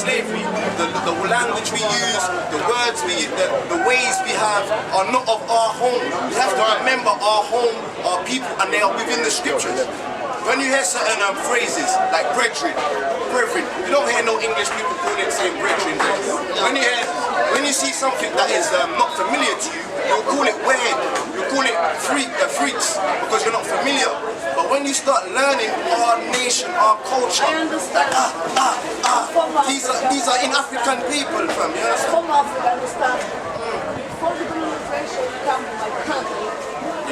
slavery. The language we use, the words we use, the ways we have are not of our home. We have to remember our home, our people, and they are within the scriptures. When you hear certain phrases like brethren, you don't hear no English people calling it saying brethren. When you see something that is not familiar to you, you'll call it weird, you'll call it freaks, because you're not familiar. But when you start learning our nation, our culture, these are in African people, fam. You understand? From Africa, understand? Before the colonization come to my country,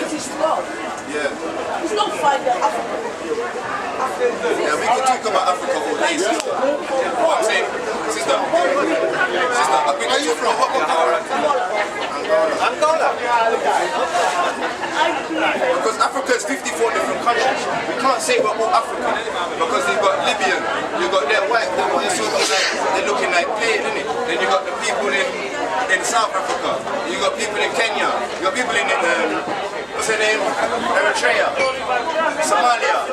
it is love. Yeah. It's not fight the Africa. Yeah, we can talk about Africa all day, sister. What I'm saying, sister, we can talk about what Angola. Because Africa is 54 different countries. We can't say we're all African because you've got Libyan, you've got their white, they're looking like plain, isn't it? Then you've got the people in South Africa, you've got people in Kenya, you've got people in what's their name? Eritrea, Somalia.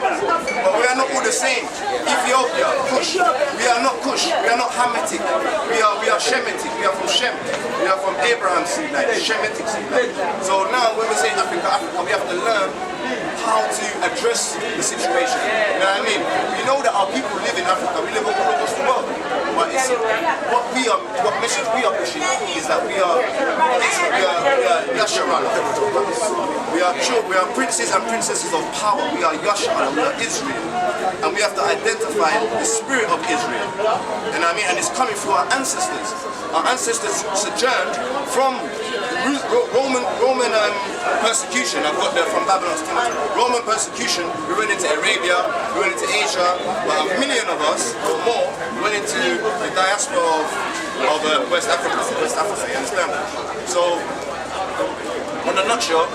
But we are not all the same. Ethiopia, Kush. We are not Kush. We are not Hamitic. We are Shemitic. We are from Shem. We are from Abraham's seed line, Shemitic seed line. So now when we say Africa, we have to learn how to address the situation. You know what I mean? We know that our people live in Africa. We live all across the world. But it's, what message we are pushing is that we are Yasharal. We are princes and princesses of power. We are Yasharal. We are Israel. And we have to identify the spirit of Israel. You know what I mean? And it's coming through our ancestors. Our ancestors sojourned from Roman persecution. I've got there from Babylon's time. Roman persecution. We went into Arabia, we went into Asia, but 1 million of us or more went into the diaspora of West Africa. You understand? So, on a nutshell,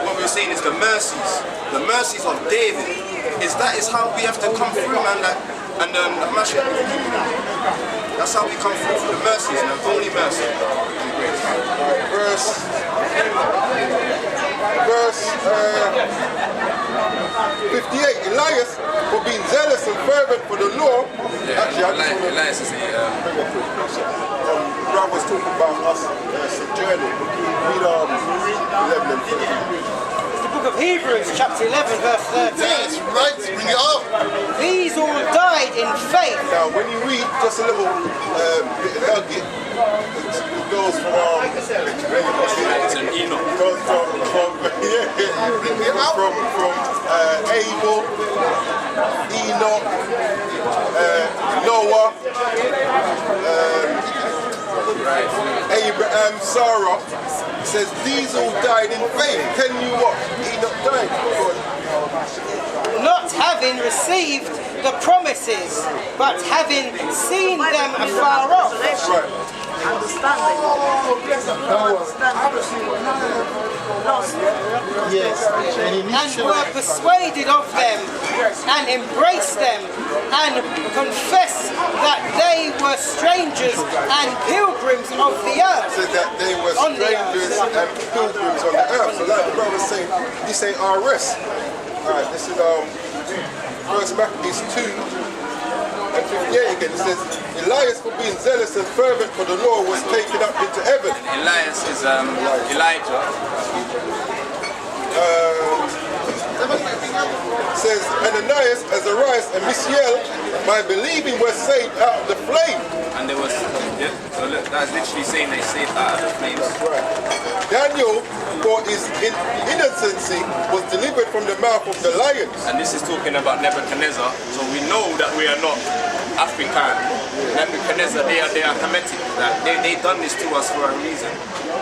what we're saying is the mercies of David. That is how we have to come through, man. That's how we come through the mercies, man. Only mercy. Verse 58. Elias, for being zealous and fervent for the law. Yeah, actually, Elias is Rob was talking about us sojourning. Read 11 and 13. Book of Hebrews, chapter 11, verse 13. That's right, bring it up. These all died in faith. Now, when you read just a little bit of nugget, it goes from it's an Enoch. It goes from Abel, Enoch, Noah, Abraham, Sarah. It says these all died in faith. Can you what? Enoch died. Not having received the promises, but having seen them afar off. Right. Understanding. Yes. And were persuaded of them, and embraced them, and confessed that they were strangers and pilgrims of the earth. Said that they were strangers and pilgrims on the earth. So like the brother saying, this ain't our rest. Alright, this is First Maccabees 2 and 58 again. It says, Elias, for being zealous and fervent for the law, was taken up into heaven. Elias is Elijah. Says Ananias, Azarias, and Mishael, by believing, were saved out of the flame. And there was, so look, that's literally saying they saved out of the flames. Right. Daniel, for his innocency, was delivered from the mouth of the lions. And this is talking about Nebuchadnezzar, so we know that we are not African. Nebuchadnezzar, they are Hamitic. They done this to us for a reason.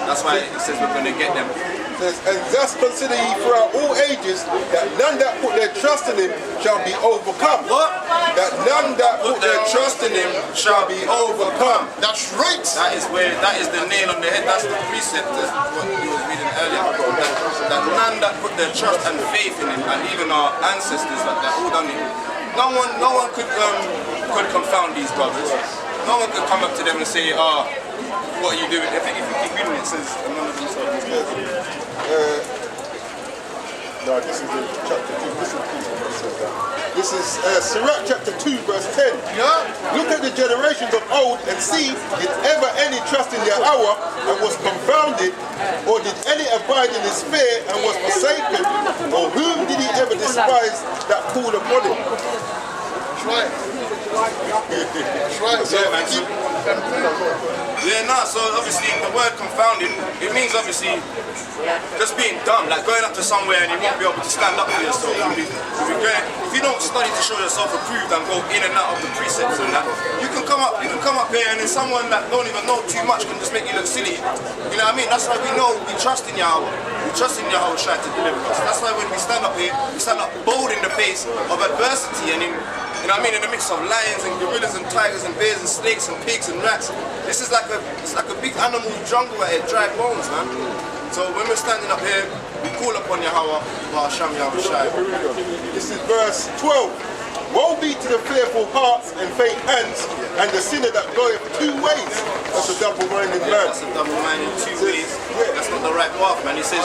That's why it says we're going to get them. And thus consider ye throughout all ages that none that put their trust in him shall be overcome. What? That none that put their trust in him shall be overcome. That's right. That is the nail on the head. That's the precept. That's what you was reading earlier. That none that put their trust and faith in him, and even our ancestors that all done it. No one could confound these brothers. No one could come up to them and say, what are you doing? If you keep reading it, says none of them saw No, this is in chapter 2. This is Sirach chapter 2, verse 10. Yeah. Look at the generations of old and see, did ever any trust in their hour and was confounded, or did any abide in his fear and was forsaken, or whom did he ever despise that called upon him? That's right. That's right. So Yeah, man. Yeah, nah, so obviously the word confounded, it means obviously just being dumb, like going up to somewhere and you won't be able to stand up for yourself. If you don't study to show yourself approved and go in and out of the precepts and that, you can come up here and then someone that don't even know too much can just make you look silly. You know what I mean? That's why we know we trust in Yahweh. We trust in Yahweh trying to deliver us. That's why when we stand up here, we stand up bold in the face of adversity and in, you know what I mean, in the midst of lions and gorillas and tigers and bears and snakes and pigs and rats. This is like a big animal jungle out here, dry bones, man. So when we're standing up here, we call upon Yahweh, Ba'asham Yahushai. This is verse 12. Woe be to the fearful hearts and faint hands, and the sinner that goeth two ways. That's a double-minded man. That's a double-minded two ways. That's not the right path, man. He says,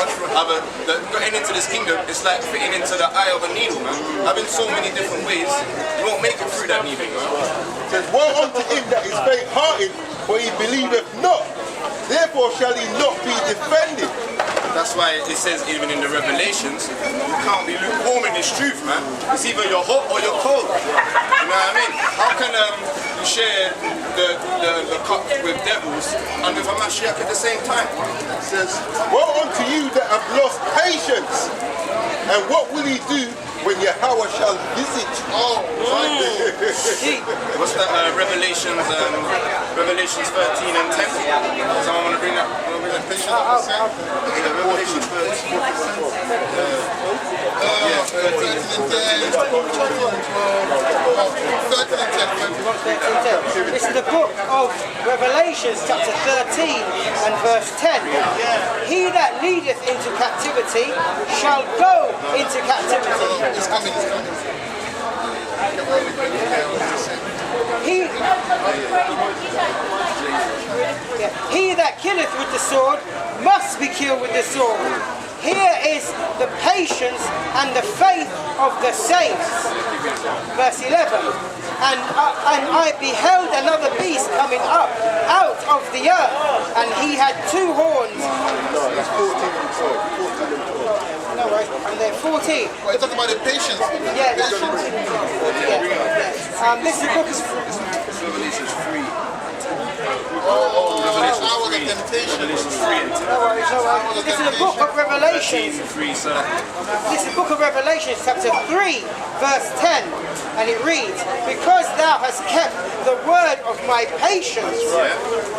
getting into this kingdom, it's like fitting into the eye of a needle, man. Having so many different ways, you won't make it through that needle, man. It says, woe unto him that is faint-hearted, for he believeth not. Therefore shall he not be defended. That's why it says even in the Revelations, you can't be lukewarm in this truth, man. It's either you're hot or you're cold. You know what I mean? How can you share the cup with devils and with a Mashiach at the same time? It says, woe unto you that have lost patience. And what will he do when Yahweh shall visit? Oh, What's that? Revelations 13 and 10. Someone want to bring that? patience. Revelations 13. Yeah, 13 and 10. This is the book of Revelations, chapter 13 and verse 10. He that leadeth into captivity shall go into captivity. It's coming, it's coming. He that killeth with the sword must be killed with the sword. Here is the patience and the faith of the saints. Verse 11. And I beheld another beast coming up out of the earth, and he had two horns. No, it's 14 and 12. No, right, and they're 14. Well, you're talking about the patience. Yeah, that's this is the book of Revelations 3. Hour of temptation. Revelations 3 and 10. no worries, no worries. This is the book of Revelations. 3, sir. This is the book of Revelation, chapter 3, verse 10. And it reads, because thou hast kept the word of my patience,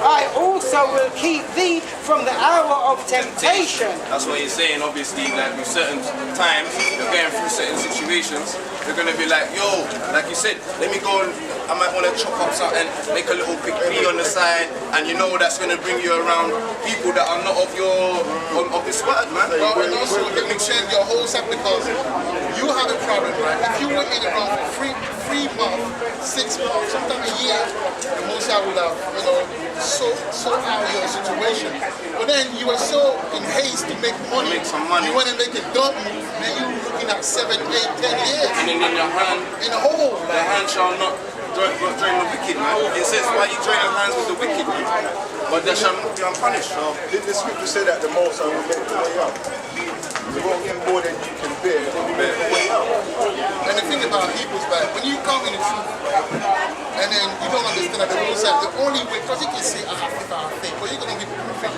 I also will keep thee from the hour of temptation. That's what he's saying, obviously, like with certain times, you're going through certain situations, you're going to be like, yo, like you said, let me go and I might want to chop up something, make a little quick meal on the side, and you know that's going to bring you around people that are not of your, of this word, man. Well, and also it will change your whole set because you have a problem, right? If you were in around for 3 months, 6 months, sometimes a year, the most I would have, so out your situation. But then you were so in haste to make money. Make some money. You want to make a dump move, then you're looking at 7, 8, 10 years. And then in your hand, In a hole. the hand shall not join the wicked, man. It says, why you join your hands with the wicked, man? But they shall not be unpunished. So. Didn't the scripture say that the Most High will make the way up? You won't get more than you can bear, then you make the way up. And the thing about Hebrews, like, when you come in the truth, and then you don't understand that the Most High, the only way, because you can say, I have faith, but you're going to be proven.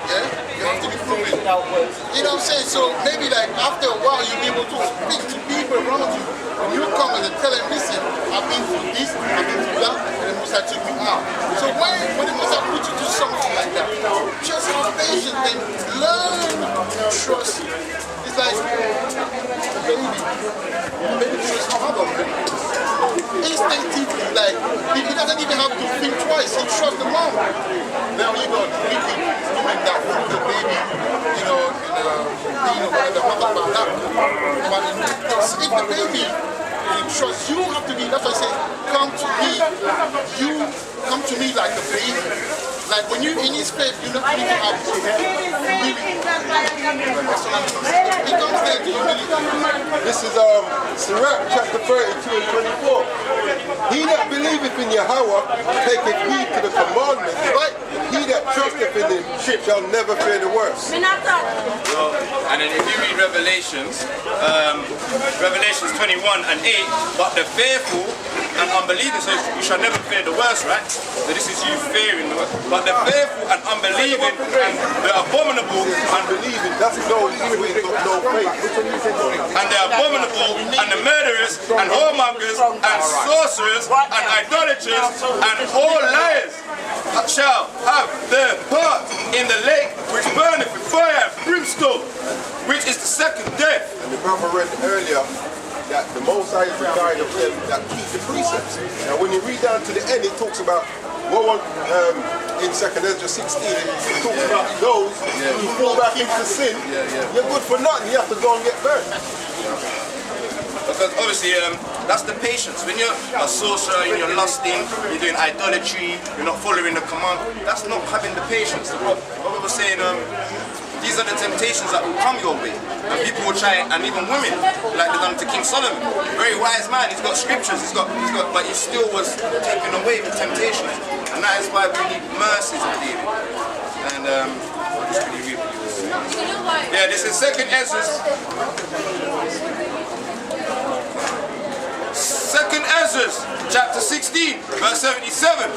Yeah? You have to be proven. You know what I'm saying? So maybe like after a while, you'll be able to speak to people around you. When you come and tell them, listen, I've been through this, I've been through that, and the Most High took me out. So when the Most High put you to something like that, just have patience and learn to trust. It's like a baby. A baby trusts her mother. Instinctively, like, he doesn't even have to think twice, he trusts the mom. Now you got wicked women that put the baby, in whatever mother found out. But if the baby trust, you have to be, that's why I say, come to me, you come to me like a baby. Like when you're in his faith, you don't need to have to really He comes there to humility. This is Sirach chapter 32 and 24. He that believeth in Yahweh taketh heed to the commandments, right? He that trusteth in him shall never fear the worst. And then if you read Revelations, Revelations 21 and 8, but the fearful and unbelieving, so you shall never fear the worst, right? So this is you fearing the worst. But the fearful and unbelieving and the abominable and Believing, that's those who ain't got no faith. and the abominable and the murderers and whoremongers and sorcerers and idolaters and all liars shall have their part in the lake which burneth with fire and brimstone, which is the second death. And the brother read earlier that the Most High is the guide of them that keep the precepts. Now when you read down to the end, it talks about in 2nd Ezra 16, it talks about those who fall back into sin. You're good for nothing, you have to go and get burned. Because obviously that's the patience. When you're a sorcerer, when you're lusting, you're doing idolatry, you're not following the command, that's not having the patience. What we were saying, these are the temptations that will come your way. And people will try, and even women, like they done to King Solomon. Very wise man, he's got scriptures, but he still was taken away with temptations. And that is why we need mercies of David. And just really read what you were saying. Yeah, this is 2nd Ezra. 2nd Ezra, chapter 16, verse 77.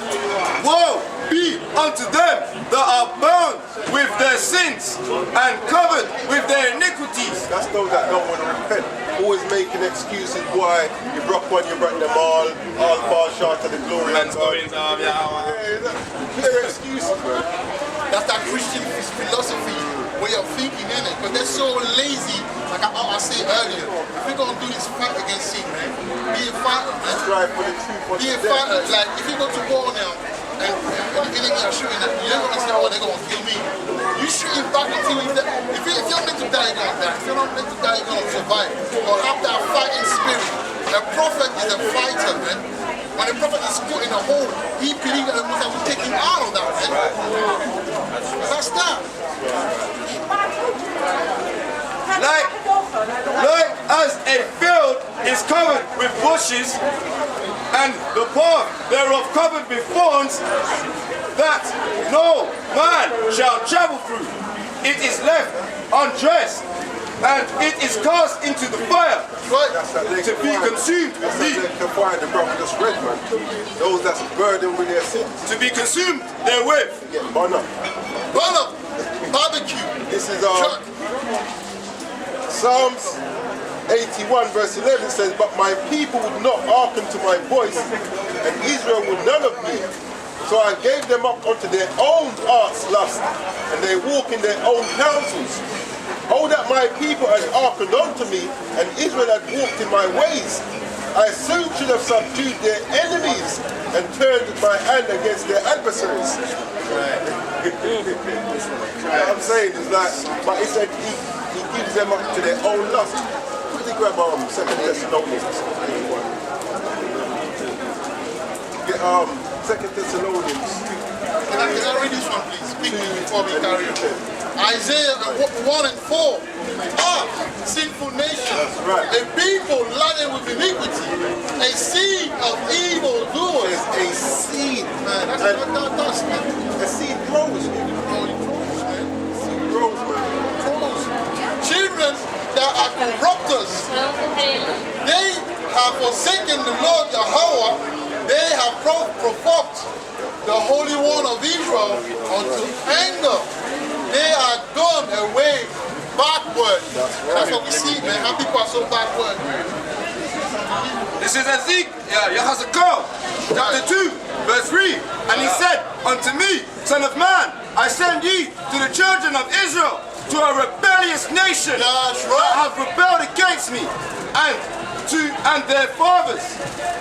Woe be unto them that are bound with their sins and covered with their iniquities. That's those that don't want to repent. Always making excuses why you broke one, you broke them all fall short of the glory of God. Clear excuses, man. That's that Christian philosophy, way of thinking, isn't it? Because they're so lazy, like I said earlier. If we're going to do this fight against sin, man, be a fighter, man. Strive for the truth. Be a fighter. Like, if you go to war now, and the enemy are shooting at you, you're going to say, oh, they're going to kill me. You shoot him back until you die. If you're meant to die, you're going to die. If you're not meant to die, you're going to survive. Or have that fighting spirit. A prophet is a fighter, man. When a prophet is put in a hole, he believes that the Most High will take him out of that, man. That's that. Like as a field is covered with bushes, and the path thereof covered with thorns, that no man shall travel through. It is left undressed, and it is cast into the fire to be consumed. The brother just read, man. Those that's burdened with their sins. To be consumed therewith. Get burn up. Burn up. Barbecue. This is Psalms 81 verse 11 says, but my people would not hearken to my voice, and Israel would none of me. So I gave them up unto their own heart's lust, and they walk in their own counsels. Oh, that my people had hearkened unto me, and Israel had walked in my ways. I soon should have subdued their enemies, and turned my hand against their adversaries. What I'm saying is that, but he said he gives them up to their own lust. Quickly grab 2nd Thessalonians. Get 2nd Thessalonians. Can I read this one, please? Quickly before we carry on. Isaiah 1 and 4. Sinful nation. That's right. A people laden with iniquity. A seed of evil doers. A seed. Man, that's what does, man. A seed grows. Man. Seed grows, man. Children that are corrupters. They have forsaken the Lord Yahweh. They have provoked the Holy One of Israel unto anger. They are gone away backward. That's what we see, man. How people are so backward. This is Ezekiel, chapter 2, verse 3. And he said unto me, Son of man, I send ye to the children of Israel, to a rebellious nation that have rebelled against me, and their fathers.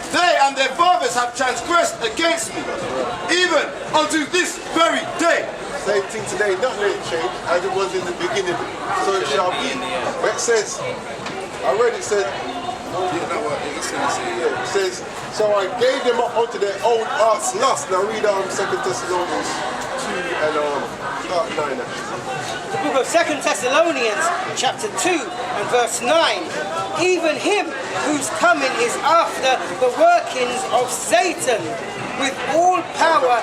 They and their fathers have transgressed against me, even unto this very day. Same thing today, nothing ain't changed as it was in the beginning, so it shall be. But it says, I read it said, You know what? Listen, It says, so I gave them up unto their own heart's lust. Now read 2 Thessalonians 2 and start 9 actually. The book of 2 Thessalonians, chapter 2 and verse 9. Even him whose coming is after the workings of Satan, with all power.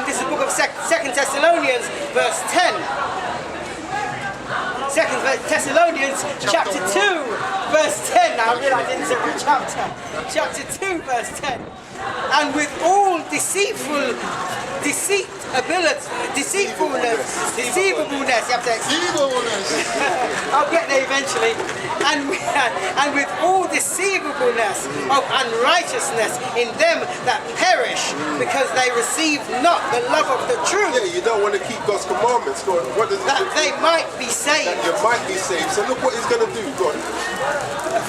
This is the book of 2 Thessalonians, verse 10. 2 Thessalonians, chapter 2, verse 10. Now I realize I didn't say the chapter. Chapter 2, verse 10. And with all deceitfulness, deceivableness, you have to I'll get there eventually. And with all deceivableness of unrighteousness in them that perish, because they receive not the love of the truth. Yeah, you don't want to keep God's commandments. God, what does it That do? they might be saved. You might be saved. So look what he's going to do, God.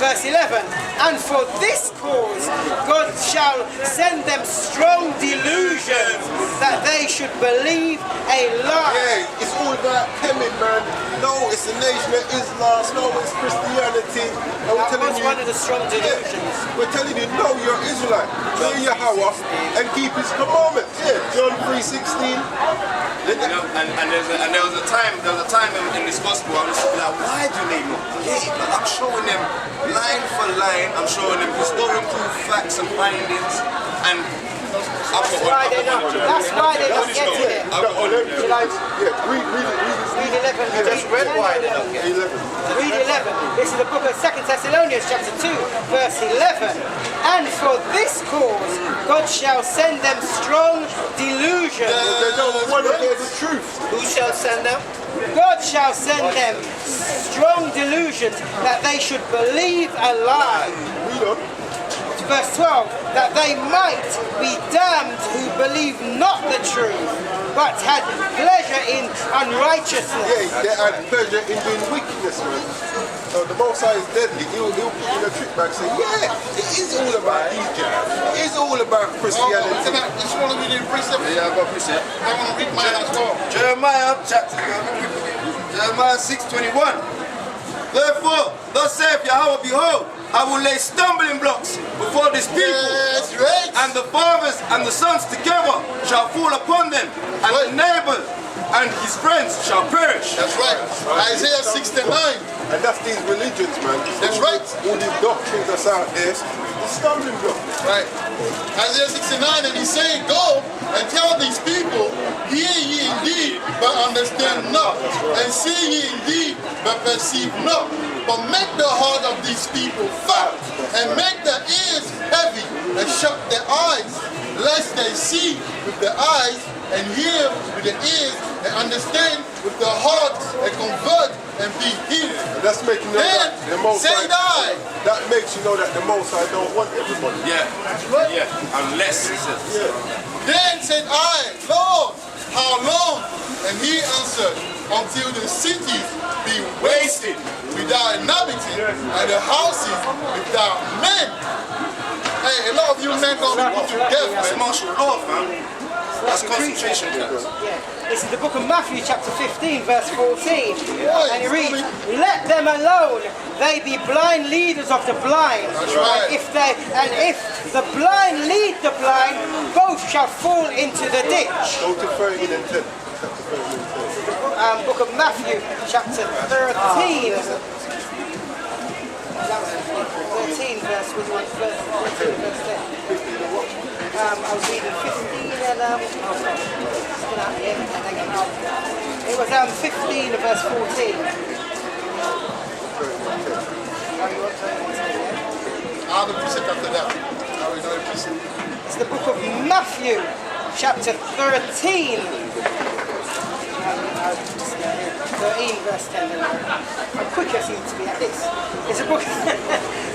Verse 11. And for this cause God shall send them strong delusions, that they should believe a lie. Yeah, it's all about Kemet, man. No, it's the nation of Islam. No, it's Christianity. And we're That telling was you, one of the strong delusions. we're telling you, no, you're Israelite. Know Yahweh and keep his commandments. Yeah, John 3:16. you know, and there was a time in this gospel I was like, why do they not get it? But I'm showing them line for line, I'm showing them historical facts and findings, and That's why they're not getting it. Read Read 11. That's red, why they don't get it. 11. Read 11. This is the book of 2 Thessalonians, chapter 2, verse 11. And for this cause God shall send them strong delusions. They don't want to hear the truth. Who shall send them? God shall send them strong delusions, that they should believe a lie. Read on. Verse 12, that they might be damned who believe not the truth, but had pleasure in unrighteousness. Yeah, they had pleasure in doing wickedness, man. So the Most High is deadly. He'll put you in a trick bag and say, yeah, it is all about Egypt. It is all about Christianity. I just want to read in precept. Yeah, I've got precept. I want to read mine as well. Jeremiah chapter 6:21. Therefore, thus saith Yahweh, behold, I will lay stumbling blocks before this people, Yes, right. and the fathers and the sons together shall fall upon them, and the neighbor and his friends shall perish. That's right. Isaiah 69. And that's these religions, man. That's right. All these doctrines that's out there, the stumbling block. Right. Isaiah 69, and he's saying, go and tell these people, hear ye indeed, but understand not, and see ye indeed, but perceive not. But make the heart of these people fat, and make their ears heavy, and shut their eyes, lest they see with their eyes, and hear with their ears, and understand with their hearts, and convert and be healed. And that's making you know that the Most Say High, that makes you know that the Most High don't want everybody. Yeah, yeah, unless he says. Then said I, Lord, how long? And he answered, until the cities be wasted without inhabitant, and the houses without men. Hey, a lot of you men don't put together. That's martial law, fam. That's concentration camps. Yeah. This is the book of Matthew, chapter 15, verse 14. And it reads, let them alone, they be blind leaders of the blind. That's right. And if the blind lead the blind, both shall fall into the ditch. Go to 13 and 10. Chapter 13 and 10. Book of Matthew, chapter 13. That was 13 verse, was it verse 14, verse 10? I was reading 15 and it was 15 verse 14. I'll the precept after that. I will know the precept. It's the book of Matthew, chapter 13. 13 verse 10. I'm quicker seem to be at this. It's a book,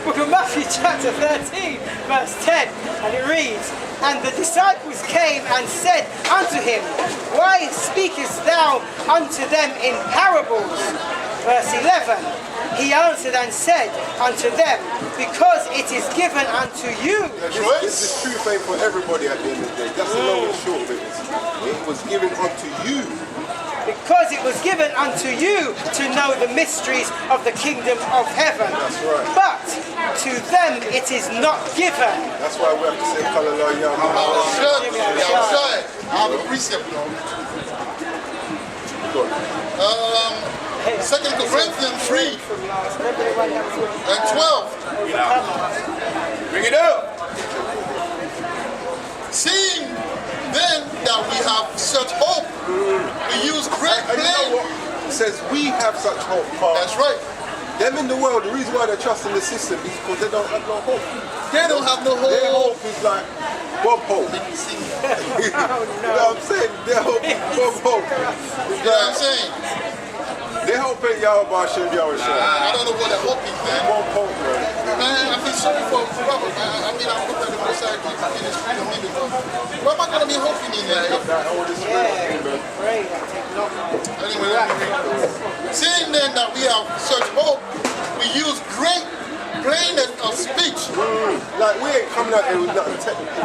book of Matthew chapter 13 verse 10, and it reads, and the disciples came and said unto him, why speakest thou unto them in parables? Verse 11, he answered and said unto them, because it is given unto you. This truth ain't for everybody at the end of the day. That's the long and short of it. It was given unto you. because it was given unto you to know the mysteries of the kingdom of heaven. That's right. But to them it is not given. That's why we have to say Hallelujah. I have a precept now. 2 Corinthians 3 and 12. Bring it up. Seeing then that we have such hope, we use great And you know pain. what? It says we have such hope, Paul. That's right. Them in the world, the reason why they're trusting the system is because they don't have no hope. They don't have no Their hope. hope is like Bob Hope. You know what I'm saying? Their hope is Bob Hope. You know what I'm saying? They hope in Yahweh Hashem Yahweh Shem. I don't know what the hope is, man. Bob Hope, man. Man, I feel sorry for Robert, man. I mean, I hope that the Most High keeps in his freedom, maybe. What am I going to be hoping in there? That Holy Spirit, man. Pray and take note. Anyway, let me read. Seeing then that we have such hope, we use great plainness of speech. Like we ain't coming out here with nothing technical.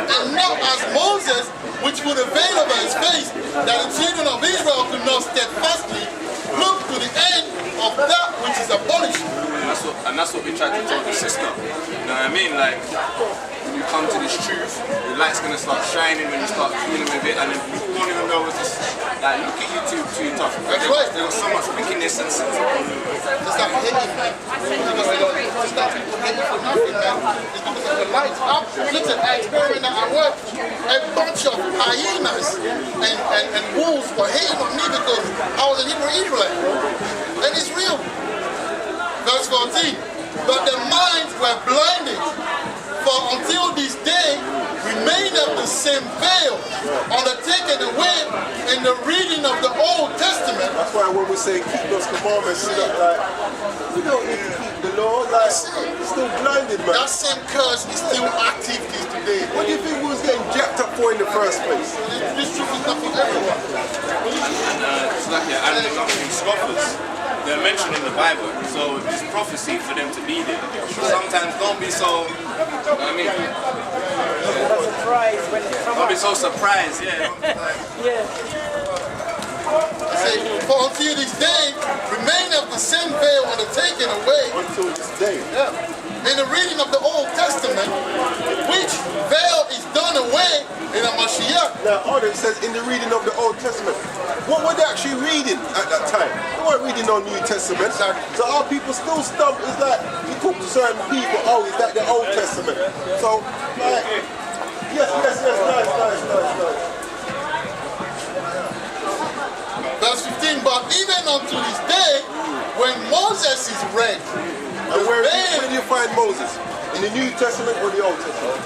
And not as Moses, which would have veiled over his face, that the children of Israel could not steadfastly look to the end of that which is abolished. And that's what we try to tell the sister. You know what I mean? Like, when you come to this truth, the light's gonna start shining when you start dealing with it, and then people won't even know it's just like, look at you too tough. That's right. There was so much wickedness and sin. They start hating, man. They start hating for nothing, man. It's because of the light. Listen, I experienced that at work. A bunch of hyenas and wolves were hating on me because I was an Hebrew Israelite. And it's real. Verse 14. But their minds were blinded, for until this day remaineth the same veil undertaken away in the reading of the Old Testament. That's why when we say keep those commandments, you know, like we don't need to keep the law. Like still blinded, man. That same curse is still active this today. What do you think we was getting jacked up for in the first place? This truth is not for everyone. And it's like your anti-something scoffers. They're mentioned in the Bible, so it's prophecy for them to be there. So sometimes don't be so, you know what I mean? Surprise when it comes Don't be out. so surprised, yeah. Yeah. I say, for until this day remaineth the same veil undertaken away Until this day. in the reading of the Old Testament, which veil is done away in a Mashiach. Now, it says in the reading of the Old Testament. What were they actually reading at that time? They weren't reading no New Testament. So our people still stump. It's like you talk to certain people, oh, is that the Old Testament? So, like, yes, nice. Verse 15, but even unto this day, when Moses is read, And the where veil, do you find Moses? In the New Testament or the Old Testament?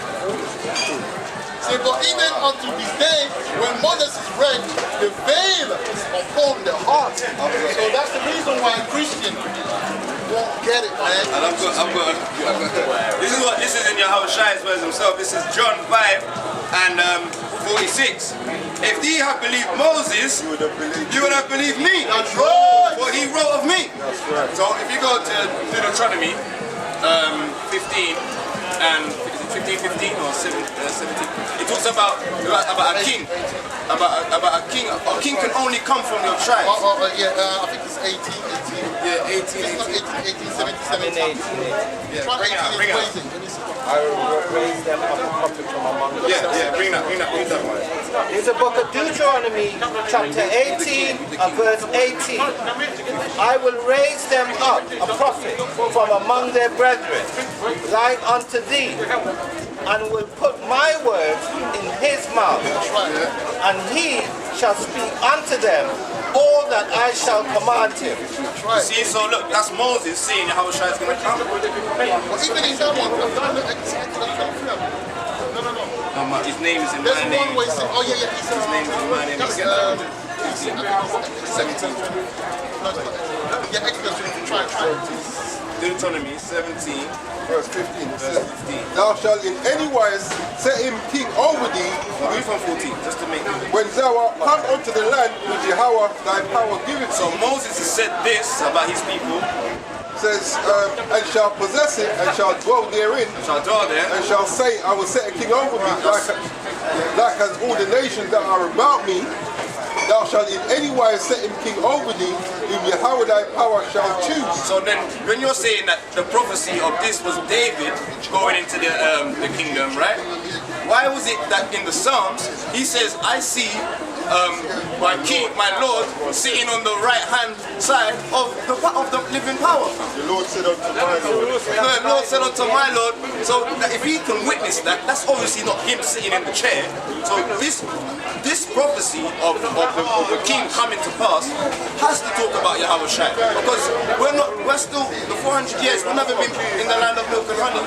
say, but even unto this day, when Moses is read, the veil is upon the heart. So that's the reason why Christians won't get it, man. And I've got this is in Yahweh Shai's words himself. This is John 5 and 46. If ye have believed Moses, you would have believed me. That's right. What he wrote of me. That's right. So if you go to Deuteronomy 15 and 15 or 17, it talks about a king. About a king. A king can only come from your tribe. I think it's 18. Yeah, 18. It's not 18, 17. Yeah, Try bring it out, 18 bring it out. is Let me see. I will raise them up a prophet from among them. Yeah, bring that one. It's the book of Deuteronomy, chapter 18, verse 18. I will raise them up a prophet from among their brethren, like unto thee, and will put my words in his mouth, and he shall speak unto them all that I shall command him. See, so look, that's Moses saying Yahweh Shai is going to come. But even in that one, no. His name is in There's my one name. way saying, oh yeah, His name is in my name. That's, Again. 17. No, yeah, Exodus 20. Try. Deuteronomy 17. Verse 15. It says, 15. thou shalt in any wise set him king over thee Read from 14, just to make it. when thou art come unto the land which Yahweh thy power giveth So thee. Moses has said this about his people, Says, and shall possess it, and shall dwell therein, shall dwell there. and shall say, I will set a king over thee, like as all the nations that are about me, thou shalt in any wise set him king over thee, whom Yahweh thy power shall choose. So then, when you're saying that the prophecy of this was David going into the kingdom, right? Why was it that in the Psalms he says, "I see my king, my Lord, sitting on the right hand side of the living power"? The Lord said unto my Lord. The Lord said unto my Lord. So that if he can witness that, that's obviously not him sitting in the chair. So this prophecy of the king coming to pass has to talk about Yahweh Shai, because we're still the 400 years. We've never been in the land of milk and honey.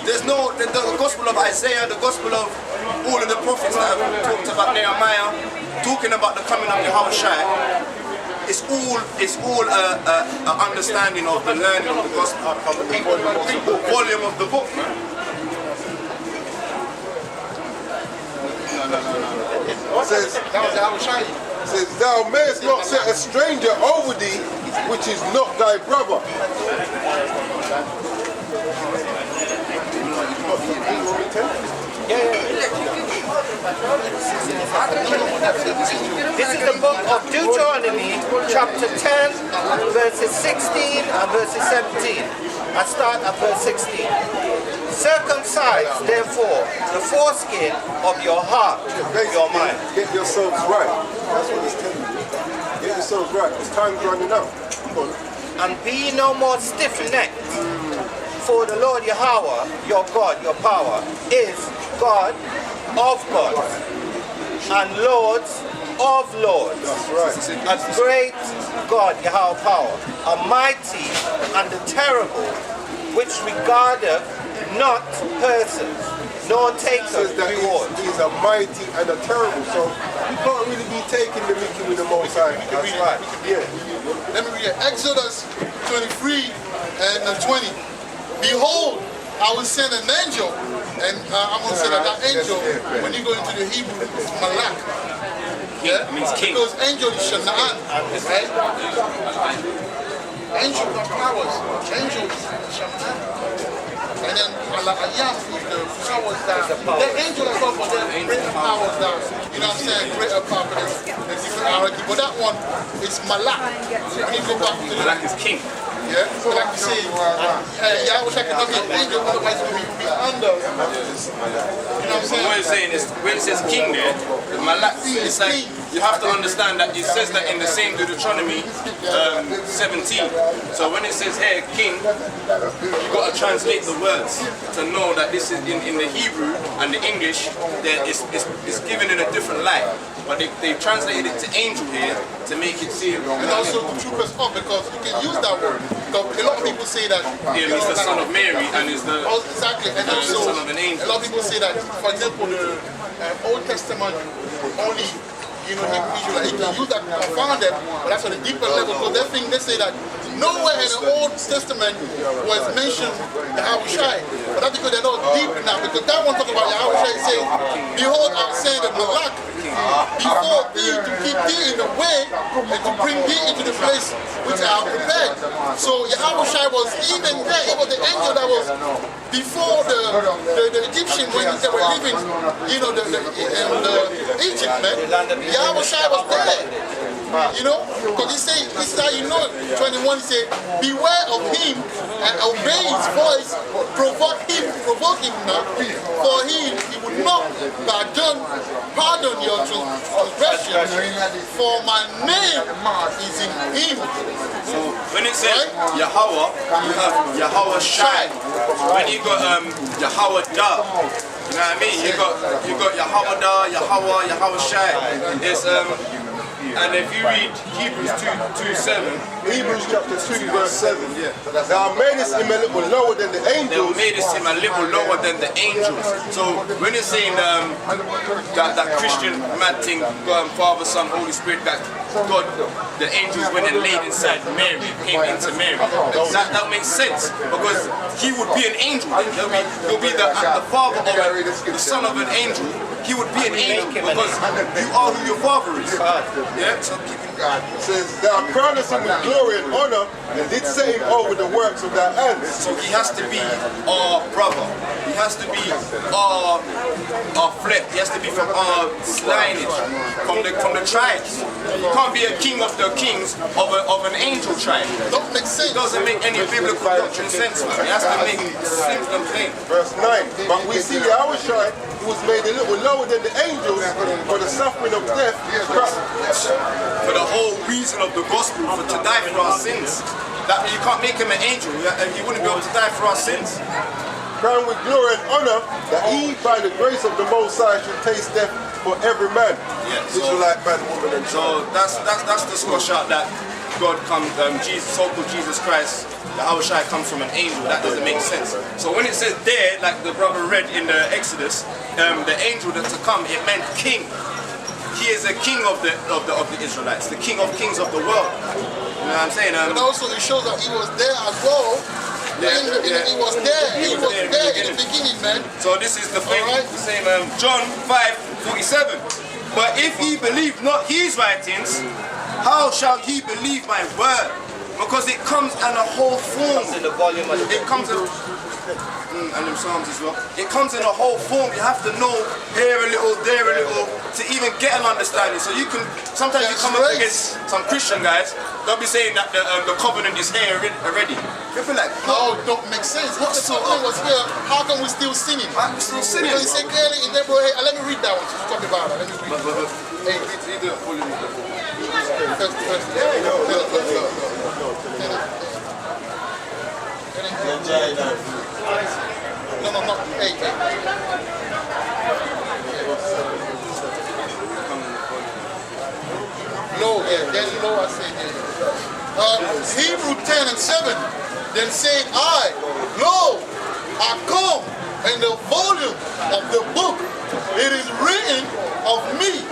There's no the gospel of Isaiah, the gospel of all of the prophets that have talked about Nehemiah, talking about the coming of Yahweh Shai. It's all an understanding of the learning of the gospel, volume of the book. Says, thou mayest not set a stranger over thee, which is not thy brother. This is the book of Deuteronomy, chapter 10, verses 16 and verses 17. I start at verse 16. Circumcise, therefore, the foreskin of your heart, your mind. Get yourselves right. That's what it's telling you. Get yourselves right. It's time's running out. Come on. And be no more stiff-necked. For the Lord Yahweh, your God, your power, is God of gods and Lords of lords. That's right. A great God, Yahweh power, a mighty and a terrible, which regardeth not persons, nor taketh reward. He's a mighty and a terrible, so you can't really be taking the mickey with the Most High. That's right. Yeah. Let me read it. Exodus 23 and 20. Behold, I will send an angel, and I'm going to say that angel, when you go into the Hebrew, it's Malak. Yeah? It means king. Because angel is Shana'an, right? Angel got powers. Angel is Shana'an. And then Ayam is the powers that, the angel that comes for them, bring the powers down. You know what I'm saying? Greater power, there's different hierarchy. But that one is Malak. When you go back to the Malak is king. yeah, so like you say, I wish I could not be an angel, otherwise we'll be under. You know what I'm saying? What it's saying is, when it says king there, Malak, it's like, you have to understand that it says that in the same Deuteronomy 17. So when it says here, king, you got to translate the words to know that this is in the Hebrew and the English, it's given in a different light. But they translated it to angel here to make it seem. And also to troop us up, because you can use that word. Because a lot of people say that Yeah, he's the son of Mary and is the exactly, and the also son of an angel. a lot of people say that, for example, the Old Testament only, you know, Hebrew Israelite, you can use that to found them, but that's on a deeper level. So they say that nowhere in the Old Testament was mentioned Yahweh Shai. But that's because they're not deep now, because that one talking about Yahweh Shai saying, behold, I'm saying that Malak before thee to keep thee in the way and to bring thee into the place which I have prepared. So Yahweh Shai was even there. It was the angel that was before the Egyptian when they were living, you know, the Egypt, man. Yahweh Shai was there. You know, because he said, this is how you know it. 21, he said, beware of him and obey his voice, provoke him not, for he would not pardon your transgressions, for my name is in him. So when it says Yahweh, you have Yahweh Shai. When you got Yahweh Da, you know what I mean? You got Yahweh Da, Yahweh Shai. It's and if you read Hebrews 2:7, Hebrews chapter 2 verse 7. Yeah. Thou madest him a little lower than the they angels. made him a little lower than the angels. So when it's saying that Christian mad thing, Father, Son, Holy Spirit, that God, the angels went and laid inside Mary, came into Mary. That makes sense, because he would be an angel. He'll be the father of the son of an angel. He would be an angel because you are who your father is. Yeah. So God says, thou crownest him with glory and honor, and did set him over the works of thy hands. So he has to be our brother. He has to be our flip. He has to be from our lineage, from the tribes. You can't be a king of the kings of an angel tribe. Don't make sense. It doesn't make any biblical doctrine sense, man. It has to make sense and plain. Verse 9. But we see Yahushua, who was made a little lower than the angels for the suffering of death. For the whole reason of the gospel, to die for our sins. That you can't make him an angel. He wouldn't be able to die for our sins. Crowned with glory and honor, that he, by the grace of the Most High, should taste death for every man. Yeah, Israelite man, woman, and so that's the squash out that God comes, Jesus, so-called Jesus Christ, the Yahushua comes from an angel. That doesn't make sense. So when it says there, like the brother read in the Exodus, the angel that to come, it meant king. He is a king of the Israelites, the king of kings of the world. You know what I'm saying? And also it shows that he was there as well. He was there. He was there in the beginning, man. So this is the thing. Right. The same John 5:47. But if he believe not his writings, how shall he believe my word? Because it comes in a whole form. In the volume of the It comes in, and in Psalms as well. It comes in a whole form. You have to know here a little, there a little, to even get an understanding. So you can, sometimes you come up against some Christian guys, they'll be saying that the covenant is here already. You'll be like, No, don't make sense. What the covenant was here, how come we still singing? I'm still sinning. Because he said clearly in Hebrew, hey, let me read that one. She's talking about that. Let me read it. Hey, You do it fully. No. Hey. No, yeah, then you know what I say there. Hebrew 10:7. Then said I, lo, I come in the volume of the book. It is written of me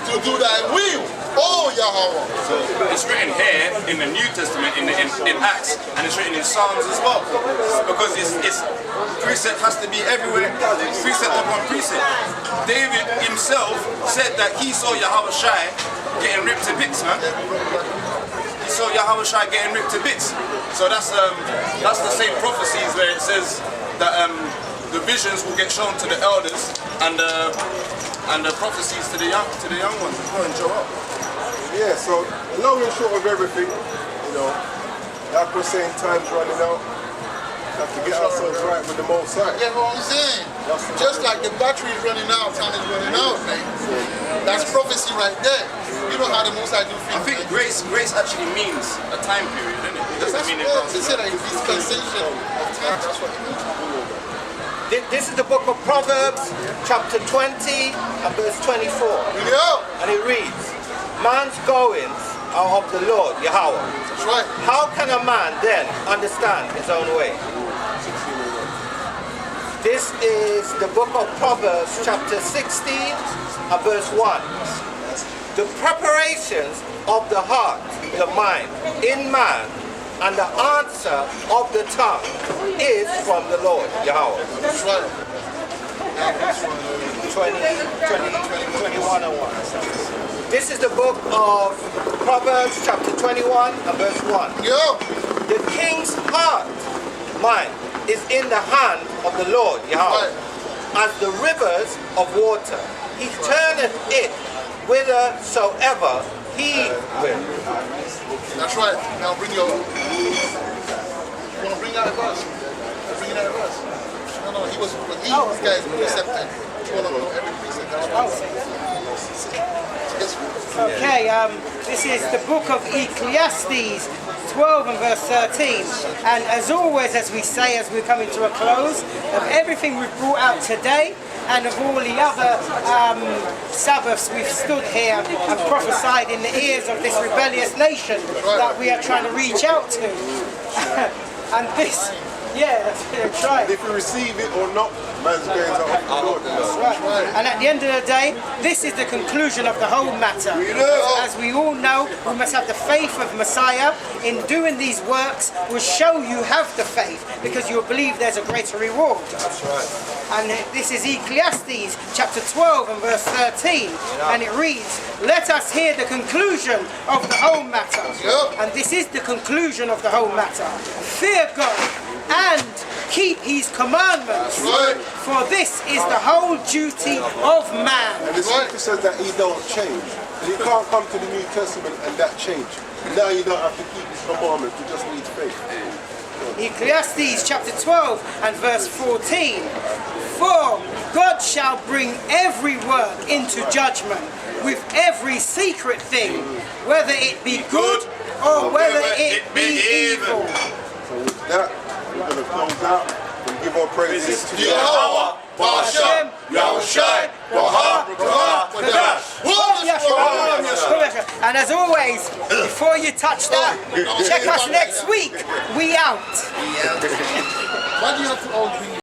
to do thy will, oh Yahweh. So it's written here in the New Testament, in Acts, and it's written in Psalms as well. Because it's precept has to be everywhere. Precept upon precept. David himself said that he saw Yahushua getting ripped to bits, man. He saw Yahushua getting ripped to bits. So that's the same prophecies where it says that the visions will get shown to the elders and the prophecies to the young ones. Go and Joel. Yeah, so long and short of everything, you know, like we're saying, time's running out. We have to get ourselves right with the Most High. Yeah, what I'm saying. Just like the battery is running out, time is running out, man. That's prophecy right there. You know how the Most High do things. I think grace actually means a time period, doesn't it? It doesn't mean it comes. He said that it's dispensation of time. That's what it means. This is the book of Proverbs, chapter 20 and verse 24. Yeah. And it reads, man's goings are of the Lord, Yahweh. That's right. How can a man then understand his own way? This is the book of Proverbs, chapter 16 and verse 1. The preparations of the heart, the mind, in man, and the answer of the tongue is from the Lord, Yahweh. That's right. 21 and 1. This is the book of Proverbs, chapter 21 and verse 1. Yeah. The king's heart, mind, is in the hand of the Lord, Yahweh, as the rivers of water. He turneth it whithersoever he will. That's right. Now bring your. You want to bring out a verse? Bring out a verse. No, he was. These guys were accepted. You want to know every precept. Okay, this is the book of Ecclesiastes 12 and verse 13. And as always, as we say, as we're coming to a close, of everything we've brought out today, and of all the other Sabbaths we've stood here and prophesied in the ears of this rebellious nation that we are trying to reach out to. And this, yeah, that's right. If you receive it or not, man's gains are of the Lord. That's right. And at the end of the day, this is the conclusion of the whole matter. As we all know, we must have the faith of Messiah. In doing these works will show you have the faith, because you'll believe there's a greater reward. That's right. And this is Ecclesiastes chapter 12 and verse 13. And it reads, let us hear the conclusion of the whole matter. And this is the conclusion of the whole matter. Fear God and keep his commandments. For this is the whole duty of man. And the scripture says that he don't change. You can't come to the New Testament and that change. Now you don't have to keep his commandments, you just need faith. Ecclesiastes chapter 12 and verse 14. For God shall bring every work into judgment with every secret thing, whether it be good or whether it be evil. So with that, we're going to close out and give our praises to Yahweh, Bashem, Yahushai, Wahab, Kadash. And as always, before you touch that, check us next week. We out. Why do you have to all bring